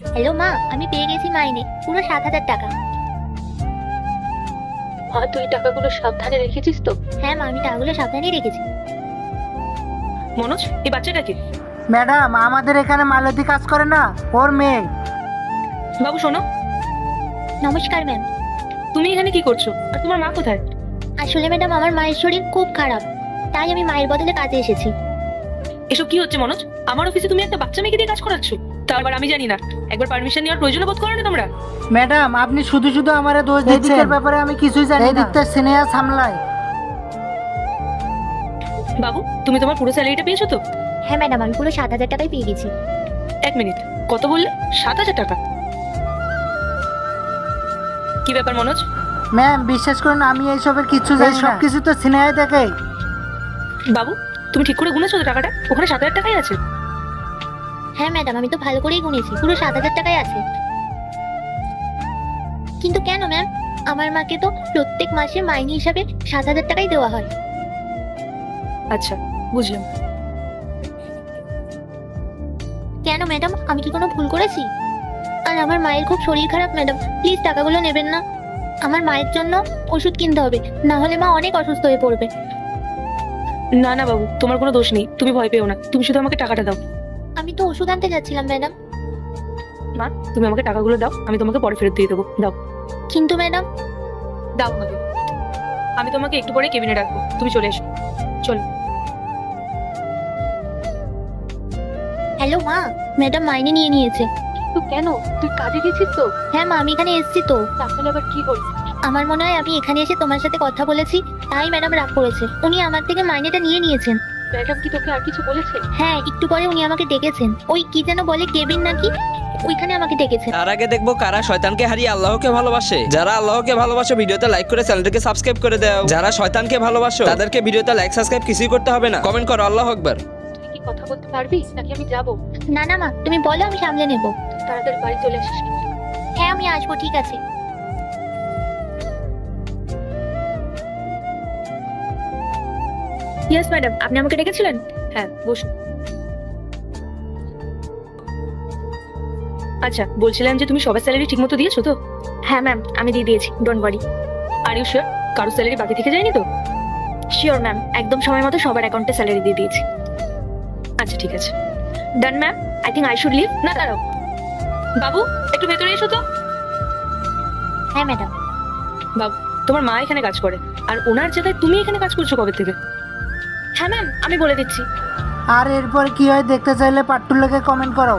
Hello মা, আমি পেয়ে গেছি মাইনে পুরো 7,000 টাকা। মা, তুই টাকাগুলো সাবধানে রেখেছিস তো? হ্যাঁ মা, আমি টাকাগুলো সাবধানেই রেখেছি। মনোজ, এই বাচ্চাটা কি? ম্যাডাম, আমাদের এখানে মালতী কাজ করে না, ওর মেয়ে। বাবু শোনো, নমস্কার ম্যাম। তুমি এখানে কি করছো আর তোমার মা কোথায়? আসলে ম্যাডাম আমার মায়ের শরীর খুব খারাপ, তাই আমি মায়ের বদলে কাজে এসেছি। এসব কি হচ্ছে মনোজ? আমার অফিসে তুমি একটা বাচ্চা মেয়েকে দিয়ে কাজ করাচ্ছ? তারপর আমি জানি না, একবার পারমিশন নেওয়ার প্রয়োজন বোধ করো না তোমরা? ম্যাডাম, আপনি শুধু শুধু আমারে দোষ দিচ্ছেন। এর ব্যাপারে আমি কিছুই জানি না। এই দিকটা সিনিয়র সামলায়। বাবু, তুমি তোমার পুরো স্যালারিটা পেয়েছো তো? হ্যাঁ ম্যাডাম, আমি পুরো 7,000 টাকাই পেয়ে গেছি। এক মিনিট, কত বললে? 7,000 টাকা? কি ব্যাপার মনোজ? ম্যাম, বিশ্বাস করুন আমি এইসবের কিছু জানি না। সবকিছু তো সিনিয়র দেখে। বাবু, তুমি ঠিক করে গুনেছো তো টাকাটা? ওখানে 7,000 টাকাই আছে। হ্যাঁ ম্যাডাম, আমি তো ভালো করেই গুনেছি, পুরো 7,000 টাকাই আছে। কিন্তু কেন ম্যাম? আমার মাকে তো প্রত্যেক মাসে মাইনে হিসাবে 7,000 টাকাই দেওয়া হয়। আচ্ছা, বুঝলাম। কেন ম্যাডাম, আমি কি কোনো ভুল করেছি? আর আমার মায়ের খুব শরীর খারাপ ম্যাডাম, প্লিজ টাকাগুলো নেবেন না। আমার মায়ের জন্য ওষুধ কিনতে হবে, না হলে মা অনেক অসুস্থ হয়ে পড়বে। না না বাবু, তোমার কোনো দোষ নেই, তুমি ভয় পেও না, তুমি শুধু আমাকে টাকাটা দাও। আমি তো ওষুধ আনতে যাচ্ছিলাম ম্যাডাম। মা, তুমি আমাকে টাকাগুলো দাও, আমি তোমাকে পরে ফেরত দিয়ে দেবো। দাও কিন্তু ম্যাডাম, দাও আমাকে। আমি তোমাকে একটু পরে কেবিনে রাখবো, তুমি চলে এসো। চলো। হ্যালো মা, ম্যাডাম মাইনে নিয়ে নিয়েছে। তো কেন, তুই কাজে গেছিস তো? হ্যাঁ মা, আমি এখানে এসেছি তো। তাহলে আবার কি হল? আমার মনে হয় আমি এখানে এসে তোমার সাথে কথা বলেছি, তাই ম্যাডাম রাগ করেছে। উনি আমার থেকে মাইনেটা নিয়ে নিয়েছেন। ম্যাডাম কি তোকে আর কিছু বলেছে? হ্যাঁ, একটু পরে উনি আমাকে ডেকেছেন, ওই কি যেন বলে কেবিন নাকি, ওইখানে আমাকে ডেকেছেন। তার আগে দেখবো কারা শয়তানকে হারিয়ে আল্লাহকে ভালোবাসে। যারা আল্লাহকে ভালোবাসে ভিডিওতে লাইক করে চ্যানেলটাকে সাবস্ক্রাইব করে দাও। যারা শয়তানকে ভালোবাসো তাদেরকে ভিডিওতে লাইক সাবস্ক্রাইব কিছুই করতে হবে না, কমেন্ট করো আল্লাহু আকবার। তুই কি কথা বলতে পারবি নাকি আমি যাবো? না না মা, তুমি বলো, আমি সামলে নেব। তাড়াতাড়ি বাড়ি চলে আসিস। হ্যাঁ আমি আসবো, ঠিক আছে। ইয়েস ম্যাডাম, আপনি আমাকে ডেকেছিলেন? হ্যাঁ, বসুন। আচ্ছা, বলছিলাম যে তুমি সবার স্যালারি ঠিকমতো দিয়েছো তো? হ্যাঁ ম্যাম, আমি দিয়ে দিয়েছি, don't worry. Are you sure কারো স্যালারি বাকি থেকে যায়নি তো? শিওর ম্যাম, একদম সময় মতো সবার অ্যাকাউন্টে স্যালারি দিয়ে দিয়েছি। আচ্ছা, ঠিক আছে। Done ma'am, I think I should leave. না, দাঁড়াও। বাবু, একটু ভেতরে এসো তো। হ্যাঁ ম্যাডাম। বাবু, তোমার মা এখানে কাজ করে, আর ওনার জায়গায় তুমি এখানে কাজ করছো কবে থেকে? হ্যাঁ ম্যাম, আমি বলে দিচ্ছি। আর এরপর কি হয় দেখতে চাইলে পাট্টুলোকে কমেন্ট করো।